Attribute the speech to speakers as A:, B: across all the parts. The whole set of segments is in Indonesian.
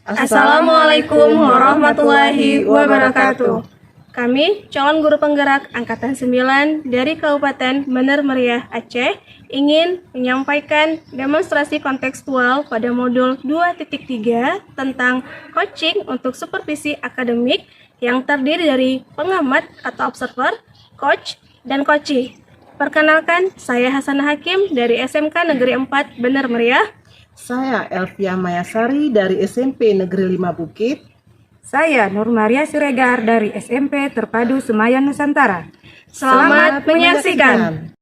A: Assalamualaikum warahmatullahi wabarakatuh. Kami calon guru penggerak Angkatan 9 dari Kabupaten Bener Meriah, Aceh ingin menyampaikan demonstrasi kontekstual pada modul 2.3 tentang coaching untuk supervisi akademik yang terdiri dari pengamat atau observer, coach, dan coachee. Perkenalkan, saya Hasanah Hakim dari SMK Negeri 4 Bener Meriah.
B: Saya Elvia Mayasari dari SMP Negeri 5 Bukit.
C: Saya Nur Maria Siregar dari SMP Terpadu Semayan Nusantara.
A: Selamat menyaksikan.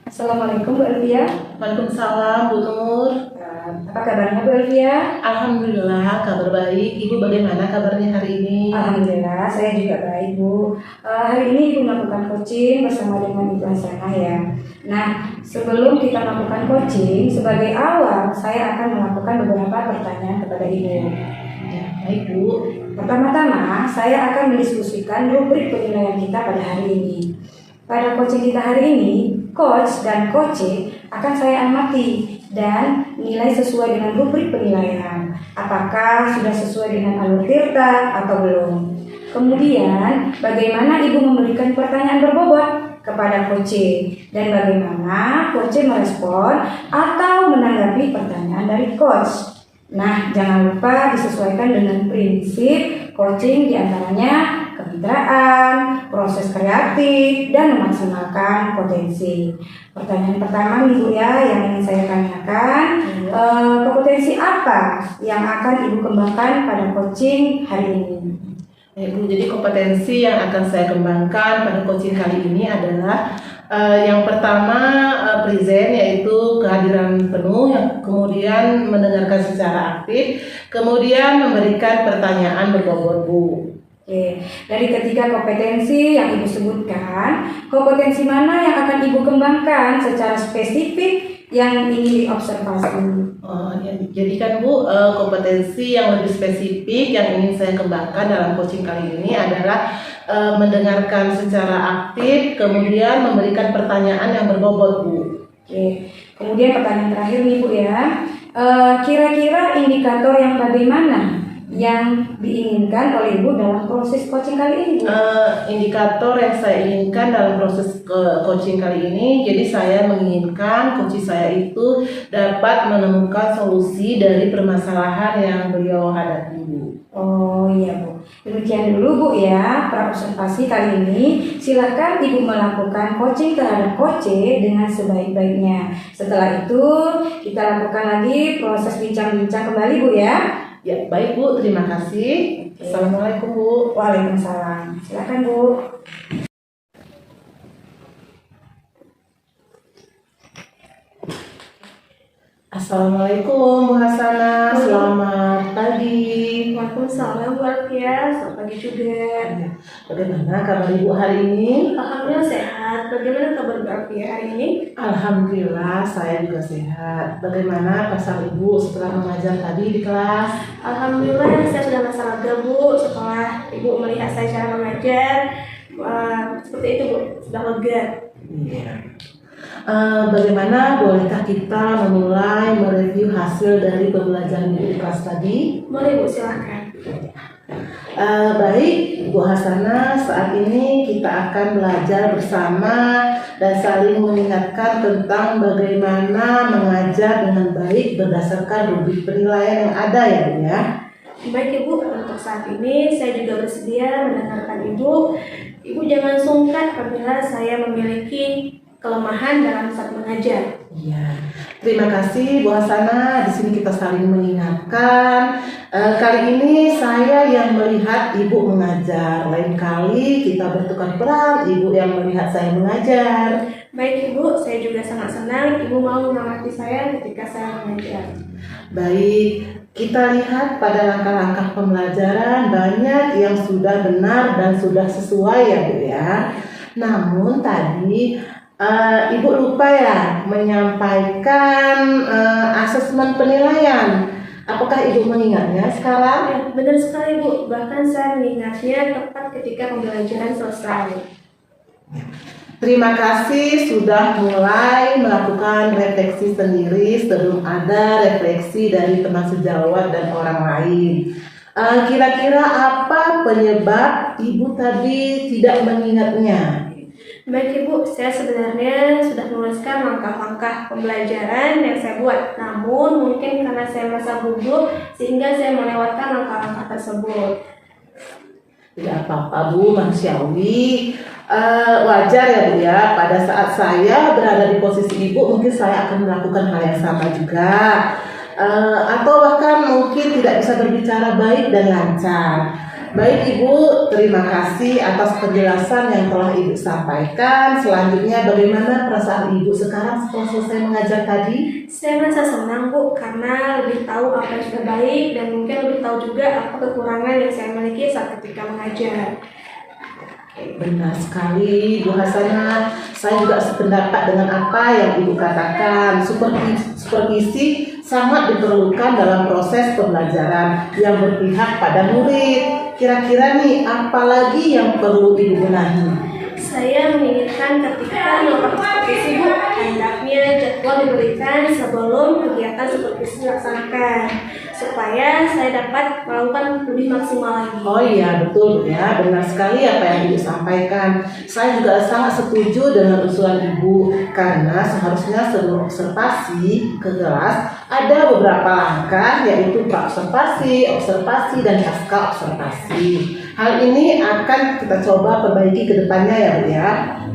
C: Assalamualaikum Bu Elvia.
B: Waalaikumsalam Bu Nur.
C: Apa kabarnya Bu Elvia?
B: Alhamdulillah kabar baik. Ibu bagaimana kabarnya hari ini?
C: Alhamdulillah saya juga baik Bu. Hari ini Ibu melakukan coaching bersama dengan Ibu Hasanah ya. Nah, sebelum kita melakukan coaching, sebagai awal saya akan melakukan beberapa pertanyaan kepada Ibu.
B: Ya, baik Bu.
C: Pertama-tama saya akan mendiskusikan rubrik penilaian kita pada hari ini. Pada coaching kita hari ini, coach dan coachee akan saya amati dan nilai sesuai dengan rubrik penilaian. Apakah sudah sesuai dengan alur tirta atau belum? Kemudian, bagaimana Ibu memberikan pertanyaan berbobot kepada coachee dan bagaimana coachee merespon atau menanggapi pertanyaan dari coach. Nah, jangan lupa disesuaikan dengan prinsip coaching diantaranya kemitraan, proses kreatif, dan memaksimalkan potensi. Pertanyaan pertama nih Bu ya, yang ingin saya tanyakan, kompetensi apa yang akan Ibu kembangkan pada coaching hari ini?
B: Bu, jadi kompetensi yang akan saya kembangkan pada coaching kali ini adalah yang pertama present, yaitu kehadiran penuh, yang kemudian mendengarkan secara aktif, kemudian memberikan pertanyaan berbobot Bu.
C: Oke, dari ketiga kompetensi yang Ibu sebutkan, kompetensi mana yang akan Ibu kembangkan secara spesifik yang ingin diobservasi?
B: Ya, jadi kan Bu, kompetensi yang lebih spesifik yang ingin saya kembangkan dalam coaching kali ini adalah mendengarkan secara aktif, kemudian memberikan pertanyaan yang berbobot Bu.
C: Oke, kemudian pertanyaan terakhir nih Bu ya, kira-kira indikator yang bagaimana yang diinginkan oleh Ibu dalam proses coaching kali ini Bu?
B: Indikator yang saya inginkan dalam proses coaching kali ini, jadi saya menginginkan coaching saya itu dapat menemukan solusi dari permasalahan yang beliau hadapi Bu.
C: Oh iya Bu, demikian dulu Bu ya praobservasi kali ini. Silakan Ibu melakukan coaching terhadap coachee dengan sebaik-baiknya. Setelah itu kita lakukan lagi proses bincang-bincang kembali Bu ya.
B: Ya, baik Bu, terima kasih. Assalamualaikum Bu.
C: Waalaikumsalam. Silakan Bu.
B: Assalamualaikum Bu Hasanah, selamat pagi.
A: Waalaikumsalam Bu Elvia, selamat pagi juga.
B: Bagaimana kabar Ibu hari ini?
A: Alhamdulillah sehat. Bagaimana kabar Bu Elvia hari ini?
B: Alhamdulillah saya juga sehat. Bagaimana pasar Ibu setelah mengajar tadi di kelas?
A: Alhamdulillah saya sudah laksanakan Bu. Setelah Ibu melihat saya cara mengajar, seperti itu Bu, sudah lega.
B: Iya. Bagaimana bolehkah kita memulai mereview hasil dari pembelajaran Ibu di kelas tadi?
A: Boleh Bu, silahkan.
B: Baik, Bu Hasanah, saat ini kita akan belajar bersama dan saling mengingatkan tentang bagaimana mengajar dengan baik berdasarkan rubrik penilaian yang ada ya Bu ya.
A: Baik Ibu, untuk saat ini saya juga bersedia mendengarkan Ibu. Ibu jangan sungkan apabila saya memiliki kelemahan dalam saat mengajar.
B: Iya, terima kasih Bu Hasanah. Di sini kita saling mengingatkan. Kali ini saya yang melihat Ibu mengajar. Lain kali kita bertukar peran, Ibu yang melihat saya mengajar.
A: Baik Ibu, saya juga sangat senang Ibu mau mengamati saya ketika saya mengajar.
B: Baik, kita lihat pada langkah-langkah pembelajaran banyak yang sudah benar dan sudah sesuai ya Bu ya. Namun tadi Ibu lupa ya menyampaikan asesmen penilaian. Apakah Ibu mengingatnya sekarang?
A: Ya, benar sekali Bu, bahkan saya mengingatnya tepat ketika pembelajaran selesai.
B: Terima kasih sudah mulai melakukan refleksi sendiri sebelum ada refleksi dari teman sejawat dan orang lain. Kira-kira apa penyebab Ibu tadi tidak mengingatnya?
A: Baik Ibu, saya sebenarnya sudah menuliskan langkah-langkah pembelajaran yang saya buat. Namun mungkin karena saya merasa gugup sehingga saya melewatkan langkah-langkah tersebut.
B: Tidak apa-apa Bu, manusiawi. Wajar ya Bu ya, pada saat saya berada di posisi Ibu mungkin saya akan melakukan hal yang sama juga. Atau bahkan mungkin tidak bisa berbicara baik dan lancar. Baik Ibu, terima kasih atas penjelasan yang telah Ibu sampaikan. Selanjutnya bagaimana perasaan Ibu sekarang setelah selesai mengajar tadi?
A: Saya merasa senang Bu, karena lebih tahu apa yang sudah baik dan mungkin lebih tahu juga apa kekurangan yang saya miliki saat ketika mengajar.
B: Benar sekali Bu Hasanah, saya juga sependapat dengan apa yang Ibu katakan. Supervisi sangat diperlukan dalam proses pembelajaran yang berpihak pada murid. Kira-kira nih, apalagi yang perlu Ibu benahi?
A: Saya menginginkan ketika melakukan supervisi Bu, hendaknya jadwal diberikan sebelum kegiatan supervisi dilaksanakan, supaya saya dapat melakukan lebih maksimal lagi.
B: Oh iya betul ya, benar sekali apa yang Ibu sampaikan. Saya juga sangat setuju dengan usulan Ibu, karena seharusnya sebelum observasi ke kelas ada beberapa langkah, yaitu pra-observasi, observasi, dan pasca observasi. Hal ini akan kita coba perbaiki ke depannya ya Bu ya.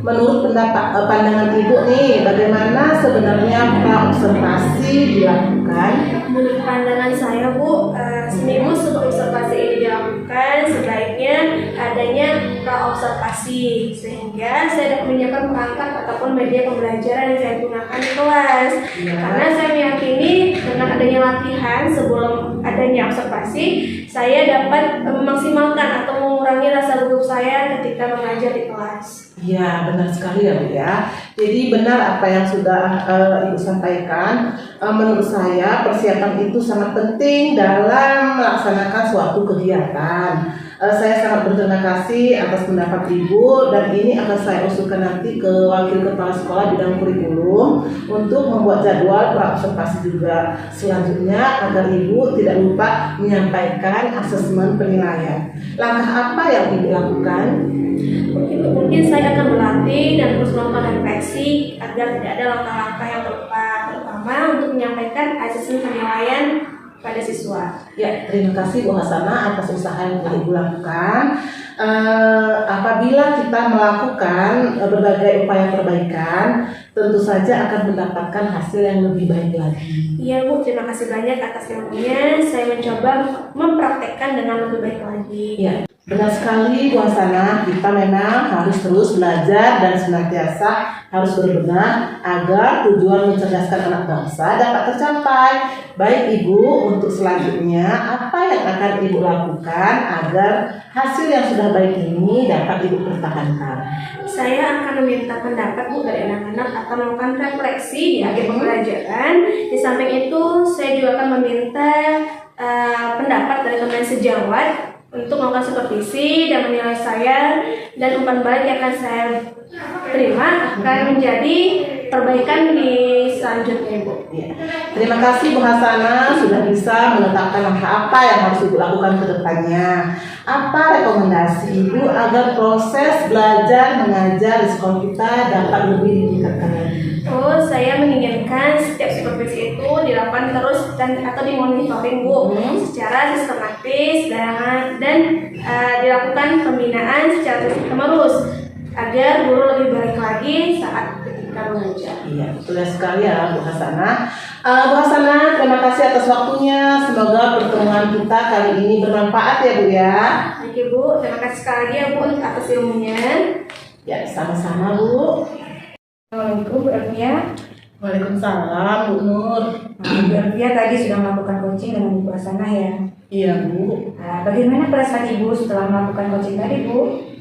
B: Menurut pandangan Ibu nih, bagaimana sebenarnya pra-observasi dilakukan?
A: Menurut pandangan saya Bu, seminggu sebelum observasi ini dilakukan, sebaiknya adanya pra-observasi, sehingga saya dapat menyiapkan perangkat ataupun media pembelajaran yang saya gunakan di kelas.
B: Ya.
A: Karena saya meyakini dengan adanya latihan sebelum adanya observasi, saya dapat memaksimalkan atau mengurangi rasa gugup saya ketika mengajar di kelas.
B: Ya, benar sekali ya Bu ya. Jadi benar apa yang sudah Ibu sampaikan. Menurut saya persiapan itu sangat penting dalam melaksanakan suatu kegiatan. Saya sangat berterima kasih atas pendapat Ibu, dan ini akan saya usulkan nanti ke Wakil Kepala Sekolah bidang kurikulum untuk membuat jadwal pra-observasi juga. Selanjutnya agar Ibu tidak lupa menyampaikan asesmen penilaian. Langkah apa yang Ibu lakukan?
A: Mungkin saya akan berlatih dan terus melakukan refleksi agar tidak ada langkah-langkah yang terlupa, terutama untuk menyampaikan asesmen penilaian pada siswa.
B: Ya, terima kasih Bu Hasanah atas usaha yang telah Ibu lakukan. Apabila kita melakukan berbagai upaya perbaikan, tentu saja akan mendapatkan hasil yang lebih baik lagi.
A: Iya Bu, terima kasih banyak atas ilmunya. Saya mencoba mempraktekkan dengan lebih baik lagi.
B: Ya, benar sekali Bu Hasanah, kita memang harus terus belajar dan senantiasa harus berbenah agar tujuan mencerdaskan anak bangsa dapat tercapai. Baik Ibu, untuk selanjutnya apa yang akan Ibu lakukan agar hasil yang sudah baik ini dapat Ibu pertahankan?
A: Saya akan meminta pendapat Bu dari anak-anak atau melakukan refleksi di akhir pembelajaran. Di samping itu, saya juga akan meminta pendapat dari teman sejawat untuk melakukan supervisi dan menilai saya, dan umpan balik yang akan saya terima akan menjadi perbaikan di selanjutnya Ibu.
B: Ya. Terima kasih Bu Hasanah sudah bisa menetapkan langkah apa yang harus Ibu lakukan ke depannya. Apa rekomendasi Ibu agar proses belajar mengajar di sekolah kita dapat lebih ditingkatkan lagi?
A: Oh, saya menginginkan setiap supervisi itu dilakukan terus dan atau dimonitoring Bu secara sistematis dan dilakukan pembinaan secara terus agar guru lebih baik lagi saat ketika mengajar.
B: Iya, betul sekali ya Bu Hasanah. Bu Hasanah, terima kasih atas waktunya. Semoga pertemuan kita kali ini bermanfaat ya Bu ya.
A: Baik Ibu, terima kasih sekali lagi ya Bu atas ilmunya.
B: Ya, sama-sama Bu.
C: Assalamualaikum Bu Elvia.
B: Waalaikumsalam Bu Nur.
C: Bu Elvia tadi sudah melakukan coaching dengan Ibu Hasanah ya.
B: Iya Bu.
C: Bagaimana perasaan Ibu setelah melakukan coaching tadi Bu?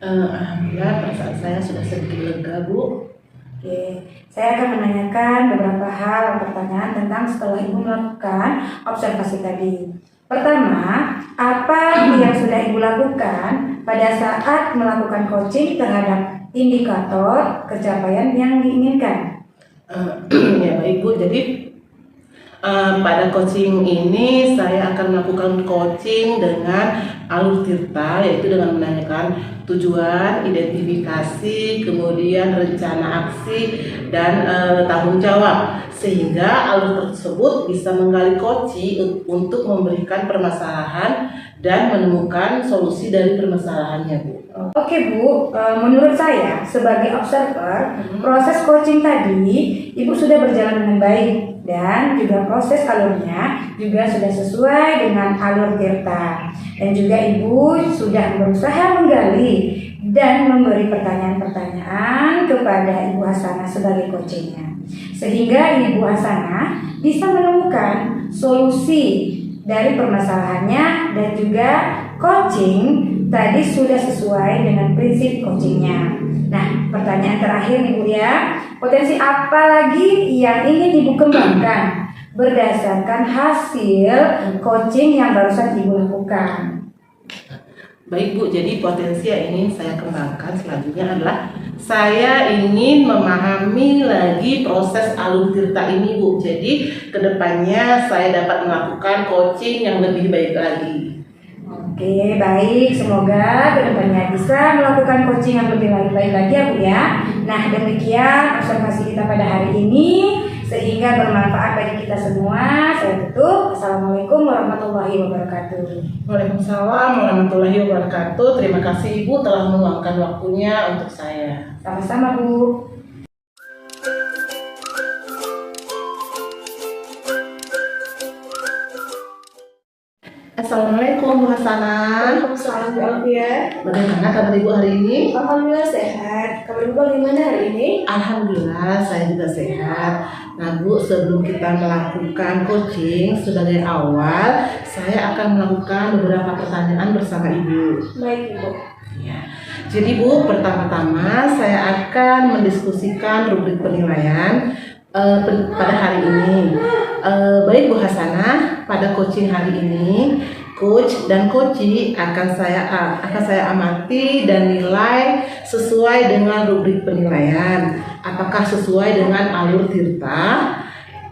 B: Alhamdulillah perasaan saya sudah sedikit lega Bu.
C: Oke, saya akan menanyakan beberapa hal pertanyaan tentang setelah Ibu melakukan observasi tadi. Pertama, apa yang sudah Ibu lakukan pada saat melakukan coaching terhadap indikator pencapaian yang diinginkan?
B: Ya baik Bu, jadi pada coaching ini saya akan melakukan coaching dengan alur tirta, yaitu dengan menanyakan tujuan, identifikasi, kemudian rencana aksi, dan tanggung jawab, sehingga alur tersebut bisa menggali coaching untuk memberikan permasalahan dan menemukan solusi dari permasalahannya Bu.
C: Oke Bu, menurut saya sebagai observer, proses coaching tadi Ibu sudah berjalan dengan baik dan juga proses alurnya juga sudah sesuai dengan alur tirta, dan juga Ibu sudah berusaha menggali dan memberi pertanyaan-pertanyaan kepada Ibu Hasanah sebagai coachingnya, sehingga Ibu Hasanah bisa menemukan solusi dari permasalahannya, dan juga coaching tadi sudah sesuai dengan prinsip coachingnya. Nah, pertanyaan terakhir nih Bu ya, potensi apa lagi yang ingin Ibu kembangkan berdasarkan hasil coaching yang barusan Ibu lakukan?
B: Baik Bu, jadi potensi yang ingin saya kembangkan selanjutnya adalah saya ingin memahami lagi proses alur tirta ini Bu. Jadi kedepannya saya dapat melakukan coaching yang lebih baik lagi.
C: Oke, baik. Semoga kedepannya bisa melakukan coaching yang lebih baik lagi ya Bu ya. Nah, demikian observasi kita pada hari ini, sehingga bermanfaat bagi kita semua. Saya tutup. Assalamualaikum warahmatullahi wabarakatuh.
B: Waalaikumsalam warahmatullahi wabarakatuh. Terima kasih Ibu telah meluangkan waktunya untuk saya.
C: Sama-sama Bu.
B: Assalamualaikum Bu Hasanah.
A: Waalaikumsalam Bu Alfia.
B: Bagaimana kabar Ibu hari ini?
A: Alhamdulillah sehat. Kabar Ibu bagaimana hari ini?
B: Alhamdulillah saya juga sehat. Nah Bu, sebelum kita melakukan coaching sebagai awal, saya akan melakukan beberapa pertanyaan bersama Ibu.
A: Baik Ibu.
B: Ya. Jadi Bu, pertama-tama saya akan mendiskusikan rubrik penilaian pada hari ini. Baik Bu Hasanah, pada coaching hari ini, coach dan coachee akan saya amati dan nilai sesuai dengan rubrik penilaian. Apakah sesuai dengan alur tirta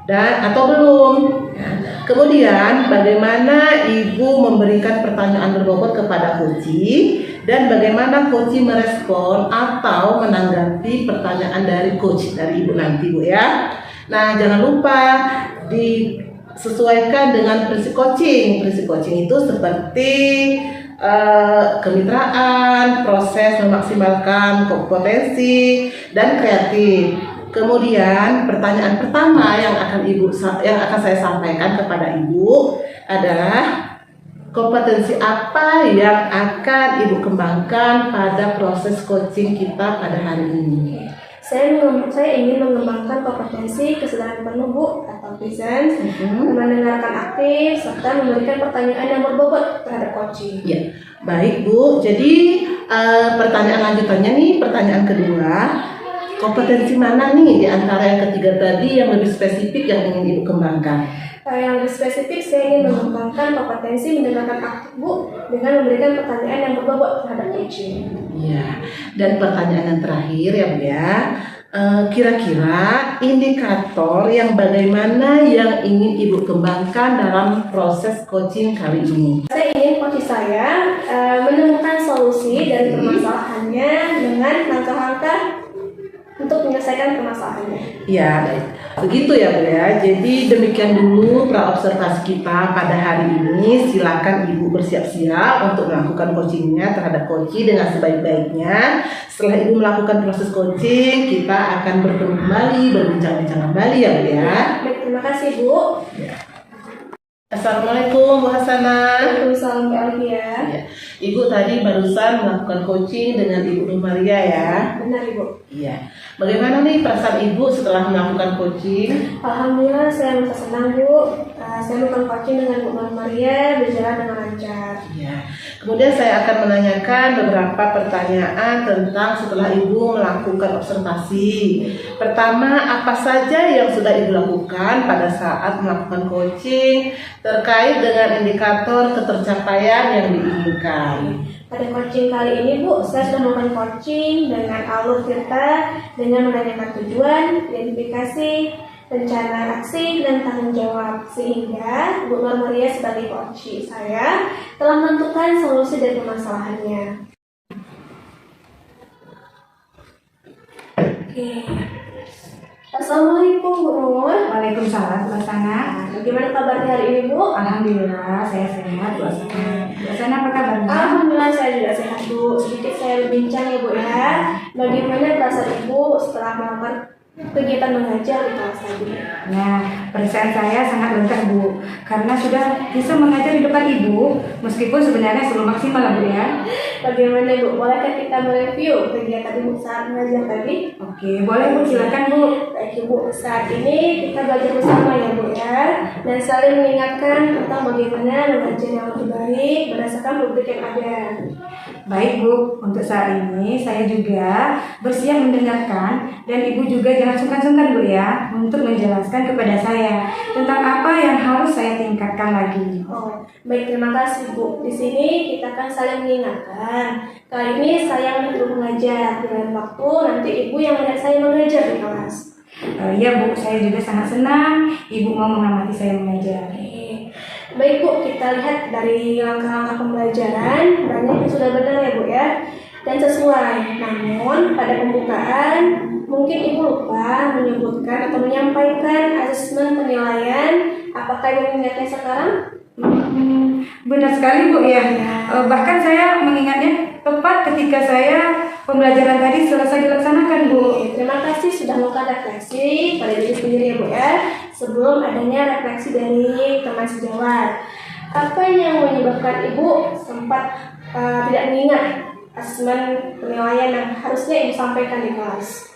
B: dan atau belum? Ya. Kemudian bagaimana Ibu memberikan pertanyaan berbobot kepada coachee dan bagaimana coachee merespon atau menanggapi pertanyaan dari coach dari Ibu nanti Bu ya. Nah, jangan lupa disesuaikan dengan prinsip coaching. Prinsip coaching itu seperti kemitraan, proses memaksimalkan kompetensi dan kreatif. Kemudian pertanyaan pertama yang akan saya sampaikan kepada Ibu adalah kompetensi apa yang akan Ibu kembangkan pada proses coaching kita pada hari ini.
A: Saya ingin mengembangkan kompetensi kesadaran penuh Bu atau presence, mendengarkan aktif, serta memberikan pertanyaan yang berbobot terhadap coaching.
B: Ya, baik Bu. Jadi pertanyaan lanjutannya nih, pertanyaan kedua, kompetensi mana nih di antara yang ketiga tadi yang lebih spesifik yang ingin Ibu kembangkan?
A: Yang lebih spesifik, saya ingin mengembangkan kompetensi mendengarkan aktif Bu dengan memberikan pertanyaan yang berbobot terhadap coaching.
B: Ya, dan pertanyaan yang terakhir ya Bu ya, kira-kira indikator yang bagaimana yang ingin Ibu kembangkan dalam proses coaching kali ini?
A: Saya ingin coach saya menemukan solusi dari permasalahannya dengan langkah-langkah untuk menyelesaikan permasalahannya.
B: Ya, baik. Begitu ya Bu ya. Jadi demikian dulu praobservasi kita pada hari ini. Silakan Ibu bersiap-siap untuk melakukan coachingnya terhadap coachee dengan sebaik-baiknya. Setelah Ibu melakukan proses coaching, kita akan bertemu kembali, berbincang-bincang kembali ya Bu ya.
A: Baik, terima kasih Bu.
B: Ya. Assalamualaikum Bu Hasanah.
A: Waalaikumsalam Bu Alfia.
B: Ya. Ibu tadi barusan melakukan coaching dengan Ibu Maria ya.
A: Benar Ibu.
B: Iya. Bagaimana nih perasaan Ibu setelah melakukan coaching?
A: Alhamdulillah saya merasa senang Bu. Saya melakukan coaching dengan Bu Maria berjalan dengan lancar.
B: Iya. Kemudian saya akan menanyakan beberapa pertanyaan tentang setelah Ibu melakukan observasi. Pertama, apa saja yang sudah Ibu lakukan pada saat melakukan coaching terkait dengan indikator ketercapaian yang diinginkan?
A: Pada coaching kali ini Bu, saya sudah melakukan coaching dengan alur cerita, dengan menanyakan tujuan, identifikasi, rencana aksi, dan tanggung jawab. Sehingga Bu Nur Maria sebagai coach saya telah menentukan solusi dari permasalahannya. Oke. Assalamualaikum Bu Nur.
C: Waalaikumsalam, Bu Asana.
A: Bagaimana kabarnya hari ini Bu?
C: Alhamdulillah, saya sehat, Bu Asana. Bu Asana apa kabarnya?
A: Alhamdulillah saya juga sehat Bu. Sedikit saya berbincang ya Bu ya. Bagaimana perasaan Ibu setelah melakukan kegiatan mengajar di kelas tadi?
C: Nah, perasaan saya sangat lega Bu, karena sudah bisa mengajar di depan Ibu, meskipun sebenarnya belum maksimal Bu ya.
A: Bagaimana Bu? Bolehkah kita mereview kegiatan Ibu saat mengajar tadi?
C: Oke, boleh Bu, silakan Bu.
A: Baik Ibu, saat ini kita belajar bersama ya Bu ya, dan saling mengingatkan tentang bagaimana mengajar yang lebih baik berdasarkan rubrik yang ada.
C: Baik Bu, untuk saat ini saya juga bersiap mendengarkan, dan Ibu juga jangan sungkan-sungkan Bu ya untuk menjelaskan kepada saya tentang apa yang harus saya tingkatkan lagi.
A: Oh, baik, terima kasih Bu. Di sini kita akan saling mengingatkan. Kali ini saya menjadi mengajar, dengan waktu nanti Ibu yang melihat saya mengajar di kelas.
C: Iya Bu, saya juga sangat senang Ibu mau mengamati saya mengajar.
A: Baik Bu, kita lihat dari langkah-langkah pembelajaran banyak yang sudah benar ya Bu ya, dan sesuai. Namun pada pembukaan mungkin Ibu lupa menyebutkan atau menyampaikan asesmen penilaian. Apakah Ibu mengingatnya sekarang?
C: Benar sekali Bu ya. Bahkan saya mengingatnya tepat ketika saya pembelajaran tadi selesai dilaksanakan Bu.
A: Terima kasih sudah melakukan refleksi pada diri sendiri ya Bu ya, sebelum adanya refleksi dari teman sejawat. Apa yang menyebabkan Ibu sempat tidak mengingat asesmen penilaian yang harusnya Ibu sampaikan di kelas?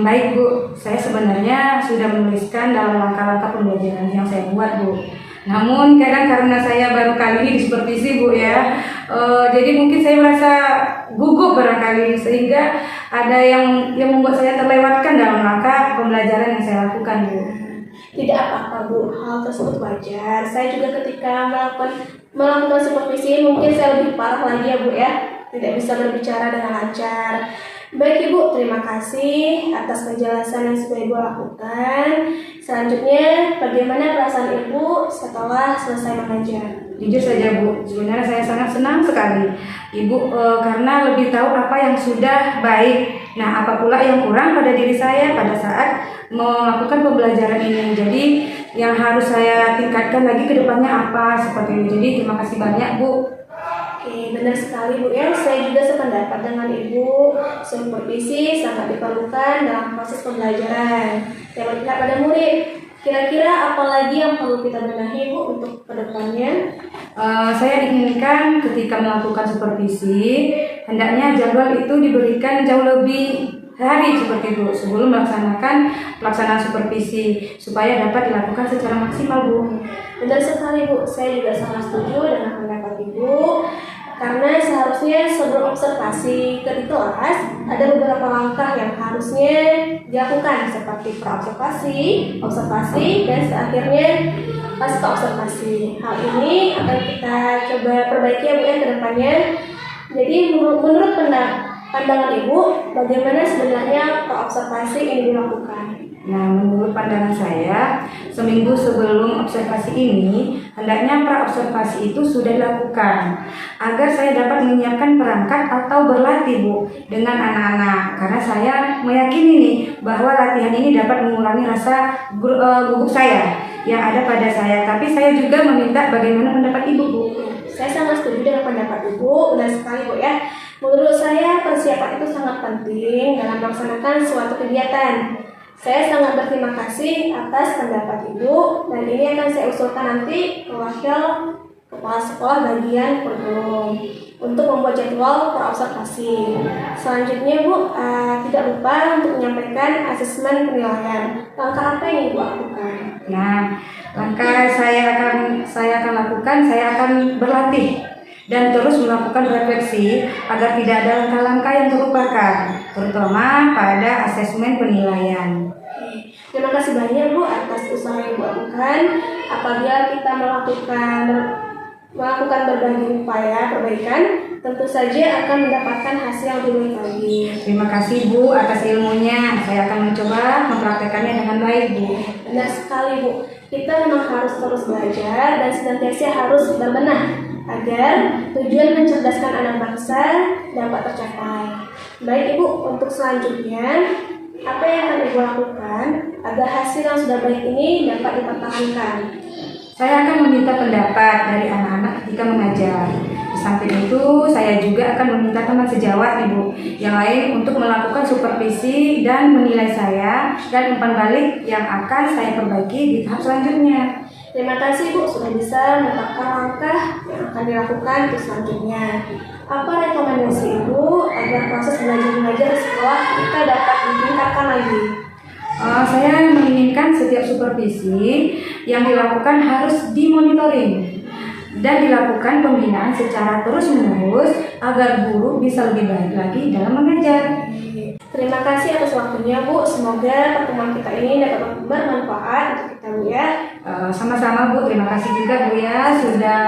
C: Baik Bu, saya sebenarnya sudah menuliskan dalam langkah-langkah pembelajaran yang saya buat Bu. Namun kadang karena saya baru kali ini disupervisi Bu ya, jadi mungkin saya merasa gugup barangkali, sehingga ada yang membuat saya terlewatkan dalam langkah pembelajaran yang saya lakukan Bu.
A: Tidak apa-apa Bu, hal tersebut wajar. Saya juga ketika melakukan supervisi mungkin saya lebih parah lagi ya Bu ya, tidak bisa berbicara dengan lancar. Baik Ibu, terima kasih atas penjelasan yang sudah Ibu lakukan. Selanjutnya, bagaimana perasaan Ibu setelah selesai mengajar?
C: Jujur saja Bu, sebenarnya saya sangat senang sekali Ibu, karena lebih tahu apa yang sudah baik. Nah, apa pula yang kurang pada diri saya pada saat melakukan pembelajaran ini. Jadi yang harus saya tingkatkan lagi ke depannya apa, seperti ini. Jadi terima kasih banyak Bu.
A: Oke, benar sekali Bu ya. Saya juga sependapat dengan Ibu. Supervisi sangat diperlukan dalam proses pembelajaran. Yang berpihak pada murid. Kira-kira apa lagi yang perlu kita benahi Bu untuk kedepannya?
C: Saya inginkan ketika melakukan supervisi, hendaknya jadwal itu diberikan jauh lebih hari seperti itu sebelum melaksanakan pelaksanaan supervisi supaya dapat dilakukan secara maksimal Bu.
A: Benar sekali Bu, saya juga sangat setuju dengan pendapat Ibu. Karena seharusnya sebelum observasi ke kelas ada beberapa langkah yang harusnya dilakukan seperti praobservasi, observasi, dan akhirnya pasca observasi. Hal ini akan kita coba perbaiki ya Bu ya ke depannya. Jadi menurut pandangan Ibu, bagaimana sebenarnya praobservasi ini dilakukan?
C: Nah, menurut pandangan saya, seminggu sebelum observasi ini, hendaknya praobservasi itu sudah dilakukan agar saya dapat menyiapkan perangkat atau berlatih Bu dengan anak-anak. Karena saya meyakini nih bahwa latihan ini dapat mengurangi rasa gugup saya yang ada pada saya. Tapi saya juga meminta bagaimana pendapat Ibu Bu.
A: Saya sangat setuju dengan pendapat Ibu, benar sekali Bu ya. Menurut saya persiapan itu sangat penting dalam melaksanakan suatu kegiatan. Saya sangat berterima kasih atas pendapat Ibu, dan ini akan saya usulkan nanti ke wakil kepala sekolah bagian kurikulum untuk membuat jadwal praobservasi. Selanjutnya Bu, tidak lupa untuk menyampaikan asesmen penilaian. Langkah apa yang Ibu lakukan?
C: Nah, langkah saya akan lakukan, saya akan berlatih dan terus melakukan refleksi agar tidak ada langkah-langkah yang terlupakan, terutama pada asesmen penilaian.
A: Terima kasih banyak Bu atas usaha yang Ibu lakukan. Apabila kita melakukan berbagai upaya perbaikan, tentu saja akan mendapatkan hasil yang lebih baik lagi.
C: Terima kasih Bu atas ilmunya. Saya akan mencoba mempraktekannya dengan baik Bu.
A: Benar sekali Bu, kita memang harus terus belajar dan senantiasa harus berbenah agar tujuan mencerdaskan anak bangsa dapat tercapai. Baik Ibu, untuk selanjutnya apa yang akan Ibu lakukan agar hasil yang sudah baik ini dapat dipertahankan?
C: Saya akan meminta pendapat dari anak-anak ketika mengajar. Di samping itu, saya juga akan meminta teman sejawat Ibu yang lain untuk melakukan supervisi dan menilai saya dan umpan balik yang akan saya perbaiki di tahap selanjutnya.
A: Terima kasih Bu sudah bisa menetapkan langkah yang akan dilakukan untuk selanjutnya. Apa rekomendasi Ibu agar proses belajar mengajar di sekolah kita dapat ditingkatkan lagi?
C: Saya menginginkan setiap supervisi yang dilakukan harus dimonitoring dan dilakukan pembinaan secara terus-menerus agar guru bisa lebih baik lagi dalam mengajar.
A: Terima kasih atas waktunya Bu. Semoga pertemuan kita ini dapat bermanfaat untuk kita Bu ya.
C: Sama-sama Bu, terima kasih juga Bu ya sudah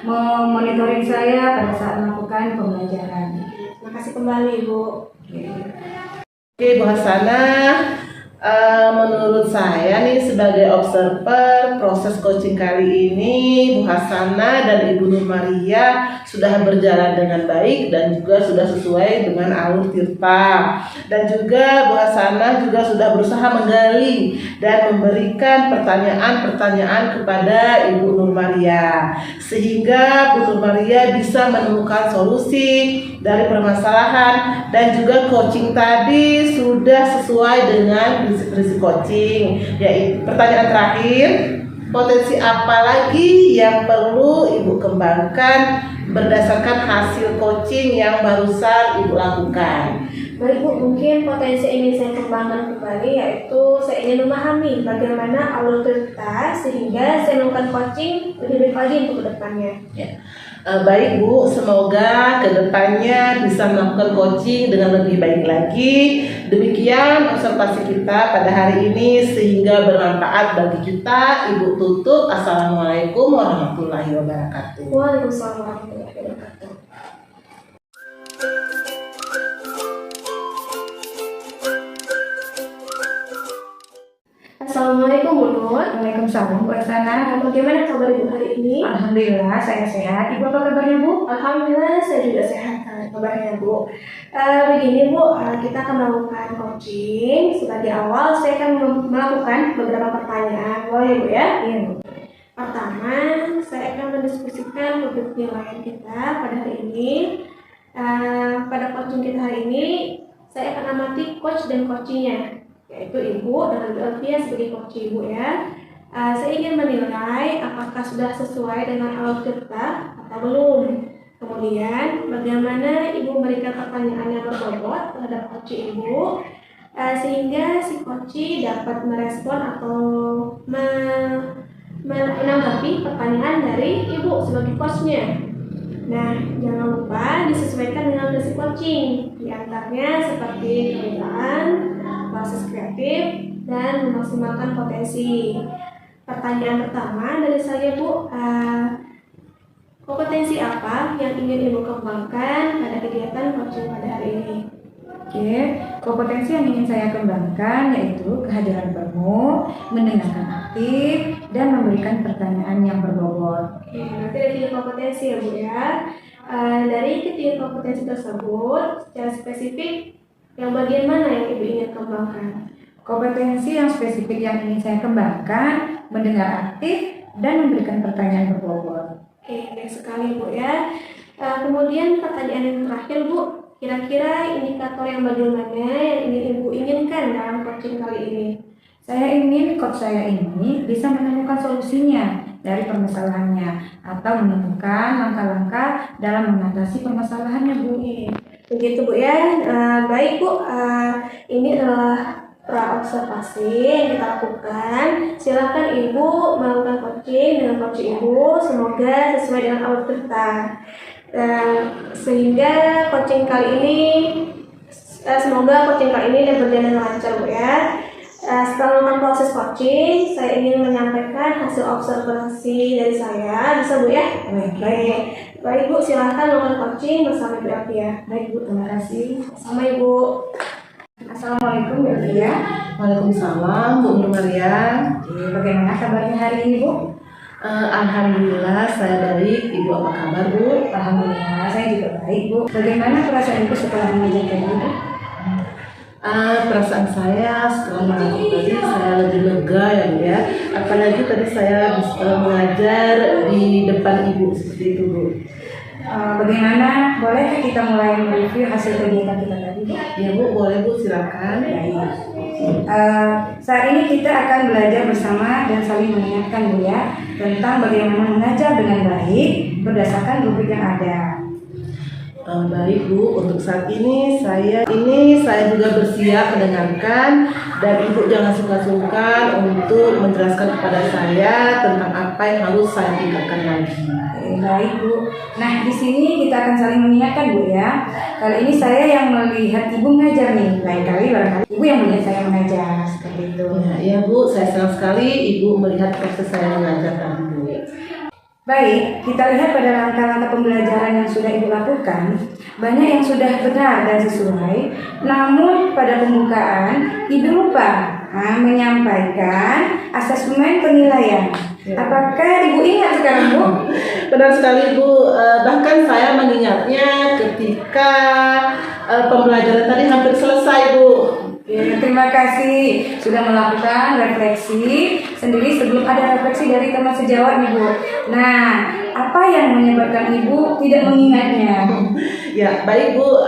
C: memonitoring saya pada saat melakukan pembelajaran.
A: Terima kasih kembali Bu.
B: Oke, Bu Hasanah. Menurut saya nih sebagai observer proses coaching kali ini Bu Hasanah dan Ibu Nur Maria sudah berjalan dengan baik dan juga sudah sesuai dengan alur Tirta, dan juga Bu Hasanah juga sudah berusaha menggali dan memberikan pertanyaan-pertanyaan kepada Ibu Nur Maria sehingga Bu Nur Maria bisa menemukan solusi dari permasalahan, dan juga coaching tadi sudah sesuai dengan prinsip coaching. Yaitu pertanyaan terakhir, potensi apa lagi yang perlu Ibu kembangkan berdasarkan hasil coaching yang barusan Ibu lakukan?
A: Baik Bu, mungkin potensi yang ingin saya kembangkan kembali yaitu saya ingin memahami bagaimana alur cerita sehingga saya melakukan coaching lebih baik lagi untuk kedepannya.
B: Ya. Baik Bu, semoga kedepannya bisa melakukan coaching dengan lebih baik lagi. Demikian observasi kita pada hari ini sehingga bermanfaat bagi kita. Ibu tutup. Assalamualaikum warahmatullahi wabarakatuh.
A: Waalaikumsalam warahmatullahi wabarakatuh. Assalamualaikum Bu Nur.
C: Waalaikumsalam Bu Hasanah.
A: Bagaimana kabar Ibu hari ini?
C: Alhamdulillah saya sehat. Ibu apa kabarnya Bu?
A: Alhamdulillah saya juga sehat. Kabarnya Bu. Begini Bu, kita akan melakukan coaching. Sebagai awal saya akan melakukan beberapa pertanyaan. Boleh Bu ya?
C: Iya Bu.
A: Pertama, saya akan mendiskusikan topik penilaian kita pada hari ini. Pada coaching kita hari ini, saya akan amati coach dan coachingnya, yaitu Ibu dan Ibu Elvia sebagai coach Ibu ya. Saya ingin menilai apakah sudah sesuai dengan alur cerita atau belum. Kemudian bagaimana Ibu memberikan pertanyaan yang berbobot terhadap coach Ibu, sehingga si coach dapat merespon atau menanggapi pertanyaan dari Ibu sebagai coachnya. Nah, jangan lupa disesuaikan dengan prinsip coaching, di antaranya seperti kewirausahaan, proses kreatif, dan memaksimalkan potensi. Pertanyaan pertama dari saya Bu, kompetensi apa yang ingin Ibu kembangkan pada kegiatan coaching pada hari ini?
C: Oke, kompetensi yang ingin saya kembangkan yaitu kehadiran bermu, mendengarkan aktif, dan memberikan pertanyaan yang berbobot.
A: Oke, nanti ada 3 kompetensi ya Bu ya. Dari ketiga kompetensi tersebut, secara spesifik, yang bagian mana yang Ibu ingin kembangkan?
C: Kompetensi yang spesifik yang ingin saya kembangkan, mendengar aktif, dan memberikan pertanyaan berbobot.
A: Oke, baik sekali Bu ya. Kemudian pertanyaan yang terakhir Bu, kira-kira indikator yang bagaimana yang ingin Ibu inginkan dalam coaching kali ini?
C: Saya ingin coach saya ini bisa menemukan solusinya dari permasalahannya atau menemukan langkah-langkah dalam mengatasi permasalahannya Bu.
A: Begitu Bu ya. Baik Bu, ini adalah pra-observasi yang kita lakukan. Silakan Ibu melakukan coaching dengan coach Ibu, semoga sesuai dengan alur cerita. Sehingga coaching kali ini, semoga coaching kali ini dapat berjalan lancar Bu ya. Setelah melakukan proses coaching, saya ingin menyampaikan hasil observasi dari saya. Bisa Bu ya? Baik. Baik Bu, silahkan melakukan coaching bersama Ibu Elvia.
C: Baik Bu, terima kasih.
A: Sama Ibu.
C: Assalamualaikum Bu Elvia.
B: Waalaikumsalam Bu Nur Maria.
C: Bagaimana kabarnya hari ini Bu?
B: Alhamdulillah saya baik. Ibu apa kabar Bu?
C: Alhamdulillah, saya juga baik Bu. Bagaimana perasaan Ibu setelah mengajarkan Ibu?
B: Perasaan saya setelah mengajar tadi saya lebih lega ya Bu ya. Apalagi tadi saya bisa mengajar di depan Ibu seperti itu Bu.
C: Bagaimana, bolehkah kita mulai mereview hasil kegiatan kita tadi Bu?
B: Ya Bu, boleh Bu, silakan.
C: Saat ini kita akan belajar bersama dan saling mengingatkan Bu ya tentang bagaimana mengajar dengan baik berdasarkan rubrik yang ada.
B: Baik Bu, untuk saat ini saya juga bersiap mendengarkan dan Ibu jangan sungkan-sungkan untuk menjelaskan kepada saya tentang apa yang harus saya tingkatkan lagi.
C: Baik Bu. Nah di sini kita akan saling mengingatkan Bu ya. Kali ini saya yang melihat Ibu mengajar nih. Lain kali barangkali Ibu yang melihat saya mengajar seperti itu.
B: Ya Bu, saya senang sekali Ibu melihat proses saya mengajar tadi Bu.
C: Baik, kita lihat pada langkah-langkah pembelajaran yang sudah Ibu lakukan. Banyak yang sudah benar dan sesuai. Namun pada pembukaan Ibu lupa menyampaikan asesmen penilaian. Apakah Ibu ingat sekarang Bu?
B: Benar sekali Bu, bahkan saya mengingatnya ketika pembelajaran tadi hampir selesai Bu.
C: Ya, terima kasih sudah melakukan refleksi sendiri sebelum ada refleksi dari teman sejawat Ibu. Nah, apa yang menyebabkan Ibu tidak mengingatnya?
B: Ya, baik Bu,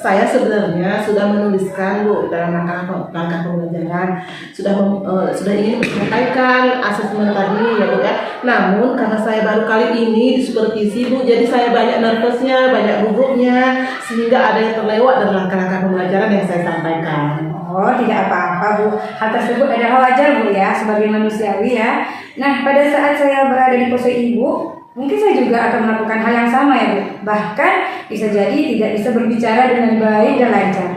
B: saya sebenarnya sudah menuliskan Bu dalam langkah pembelajaran, sudah ingin menyampaikan asesmen tadi ya Bu ya. Namun karena saya baru kali ini di supervisi Bu, jadi saya banyak nervousnya, banyak gugupnya, sehingga ada yang terlewat dari langkah-langkah pembelajaran yang saya sampaikan.
C: Oh, tidak apa-apa Bu. Hal tersebut adalah wajar Bu ya, sebagai manusiawi ya. Nah, pada saat saya berada di posisi Ibu, mungkin saya juga akan melakukan hal yang sama ya Bu. Bahkan bisa jadi tidak bisa berbicara dengan baik dan lancar.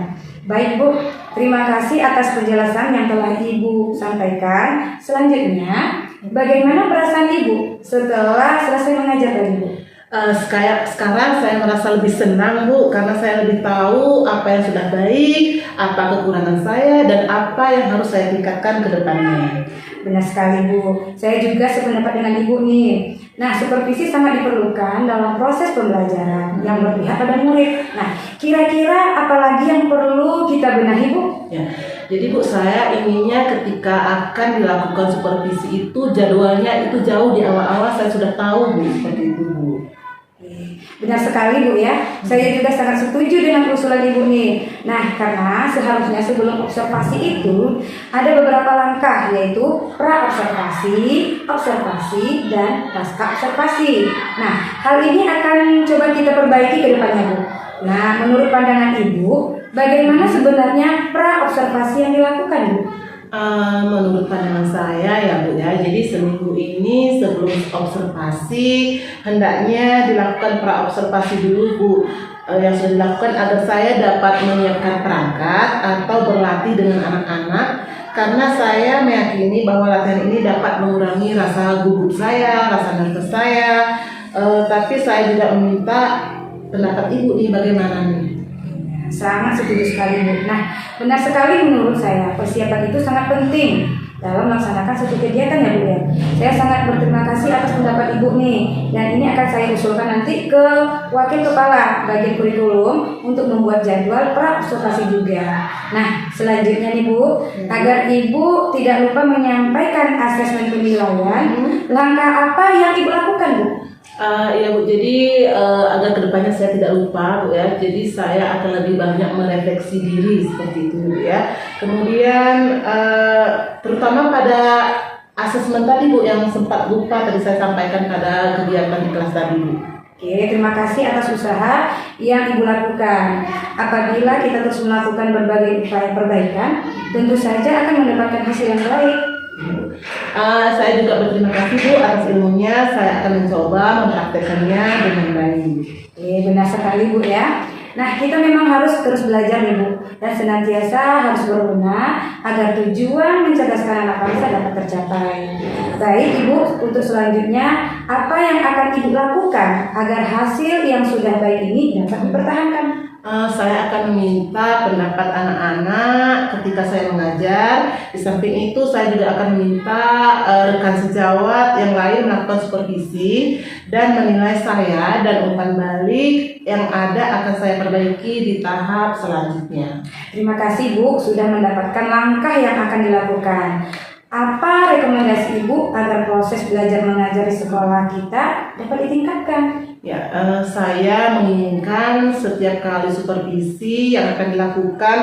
C: Baik Bu, terima kasih atas penjelasan yang telah Ibu sampaikan. Selanjutnya, bagaimana perasaan Ibu setelah selesai mengajar tadi Bu?
B: Sekarang saya merasa lebih senang Bu, karena saya lebih tahu apa yang sudah baik, apa kekurangan saya, dan apa yang harus saya tingkatkan ke depannya.
C: Benar sekali Bu, saya juga sependapat dengan Ibu nih. Nah, supervisi sangat diperlukan dalam proses pembelajaran yang berpihak pada murid. Nah, kira-kira apa lagi yang perlu kita benahi Bu?
B: Ya, jadi Bu, saya inginnya ketika akan dilakukan supervisi itu jadwalnya itu jauh di awal-awal saya sudah tahu Bu, seperti itu Bu.
C: Benar sekali Bu ya, saya juga sangat setuju dengan usulan Ibu nih. Nah, karena seharusnya sebelum observasi itu ada beberapa langkah, yaitu pra-observasi, observasi, dan pasca observasi. Nah, hal ini akan coba kita perbaiki ke depannya Bu. Nah, menurut pandangan Ibu, bagaimana sebenarnya pra-observasi yang dilakukan Bu?
B: Menurut pandangan saya ya Bu ya, jadi seminggu ini sebelum observasi hendaknya dilakukan pra-observasi dulu Bu, yang sudah dilakukan agar saya dapat menyiapkan perangkat atau berlatih dengan anak-anak, karena saya meyakini bahwa latihan ini dapat mengurangi rasa gugup saya, rasa nervous saya, tapi saya juga meminta pendapat Ibu nih, bagaimana nih?
C: Sangat setuju sekali Bu. Nah, benar sekali menurut saya persiapan itu sangat penting dalam melaksanakan suatu kegiatan ya Bu ya. Saya sangat berterima kasih atas pendapat Ibu nih, dan ini akan saya usulkan nanti ke Wakil Kepala Bagian Kurikulum untuk membuat jadwal pra-observasi juga. Nah, selanjutnya nih Bu, agar Ibu tidak lupa menyampaikan asesmen penilaian, langkah apa yang Ibu lakukan Bu?
B: Ya Bu, jadi agar kedepannya saya tidak lupa Bu ya, jadi saya akan lebih banyak merefleksi diri seperti itu Bu ya. Kemudian terutama pada asesmen tadi Bu yang sempat lupa tadi saya sampaikan pada kegiatan di kelas tadi Bu.
C: Oke, terima kasih atas usaha yang Ibu lakukan. Apabila kita terus melakukan berbagai upaya perbaikan, tentu saja akan mendapatkan hasil yang baik.
B: Saya juga berterima kasih Bu atas ilmunya. Saya akan mencoba mempraktekannya dengan baik.
C: Benar sekali Bu ya. Nah, kita memang harus terus belajar nih Bu, dan senantiasa harus berbenah agar tujuan mencerdaskan anak bangsa dapat tercapai. Baik Ibu, untuk selanjutnya apa yang akan Ibu lakukan agar hasil yang sudah baik ini dapat dipertahankan?
B: Saya akan meminta pendapat anak-anak ketika saya mengajar. Di samping itu saya juga akan meminta rekan sejawat yang lain melakukan supervisi dan menilai saya, dan umpan balik yang ada akan saya perbaiki di tahap selanjutnya.
C: Terima kasih Bu sudah mendapatkan langkah yang akan dilakukan. Apa rekomendasi Ibu agar proses belajar mengajar di sekolah kita dapat ditingkatkan?
B: Ya, saya menginginkan setiap kali supervisi yang akan dilakukan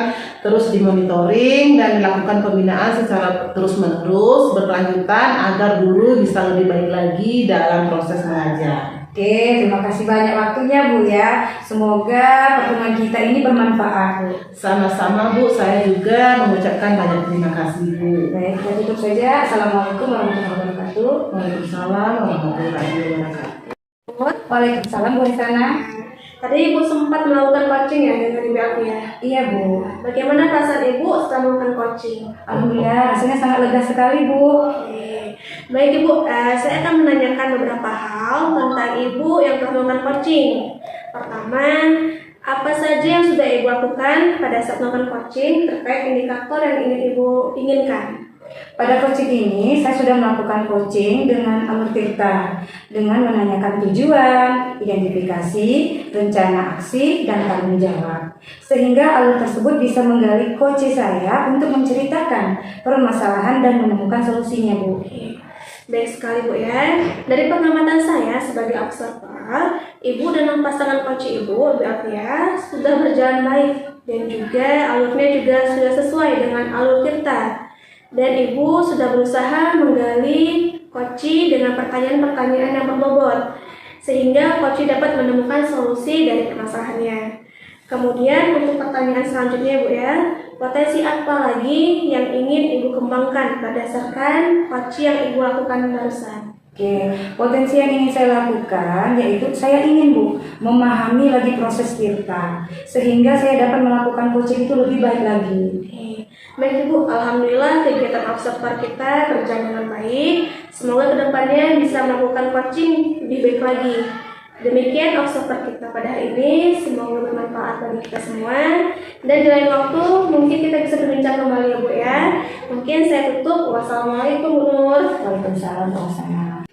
B: terus dimonitoring dan dilakukan pembinaan secara terus-menerus berkelanjutan agar guru bisa lebih baik lagi dalam proses mengajar.
C: Oke, terima kasih banyak waktunya Bu ya. Semoga pertemuan kita ini bermanfaat Bu.
B: Sama-sama Bu, saya juga mengucapkan banyak terima kasih Bu.
C: Baik, kita tutup saja. Assalamualaikum warahmatullahi wabarakatuh.
B: Waalaikumsalam warahmatullahi wabarakatuh.
C: Waalaikumsalam Bu Risana.
A: Tadi Ibu sempat melakukan coaching ya dengan Ibu Alfia.
C: Iya Bu.
A: Bagaimana perasaan Ibu setelah melakukan coaching?
C: Alhamdulillah, rasanya sangat lega sekali Bu.
A: Oke. Baik Ibu, saya akan menanyakan beberapa hal tentang Ibu yang telah melakukan coaching. Pertama, apa saja yang sudah Ibu lakukan pada saat melakukan coaching terkait indikator yang ingin Ibu inginkan?
C: Pada coaching ini, saya sudah melakukan coaching dengan alur tirta, dengan menanyakan tujuan, identifikasi, rencana aksi, dan tanggung jawab. Sehingga alur tersebut bisa menggali coaching saya untuk menceritakan permasalahan dan menemukan solusinya, Bu.
A: Baik sekali Bu ya. Dari pengamatan saya sebagai observer, Ibu dan pasangan coach Ibu Alfia sudah berjalan baik dan juga alurnya juga sudah sesuai dengan alur tirta. Dan Ibu sudah berusaha menggali Koci dengan pertanyaan-pertanyaan yang berbobot, sehingga Koci dapat menemukan solusi dari permasalahannya. Kemudian untuk pertanyaan selanjutnya Bu ya, potensi apa lagi yang ingin Ibu kembangkan berdasarkan Koci yang Ibu lakukan barusan?
C: Oke, potensi yang ingin saya lakukan yaitu saya ingin Bu memahami lagi proses tirta, sehingga saya dapat melakukan coaching itu lebih baik lagi.
A: Baik Ibu, alhamdulillah kegiatan observer kita berjalan dengan baik. Semoga kedepannya bisa melakukan coaching lebih baik lagi. Demikian observer kita pada hari ini, semoga bermanfaat bagi kita semua. Dan di lain waktu mungkin kita bisa berbincang kembali ya Bu ya. Mungkin saya tutup. Wassalamualaikum Bu Nur.
C: Waalaikumsalam warahmatullahi.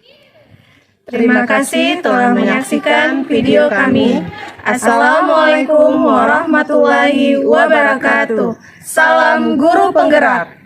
D: Terima kasih telah menyaksikan video kami. Assalamualaikum warahmatullahi wabarakatuh. Salam guru penggerak.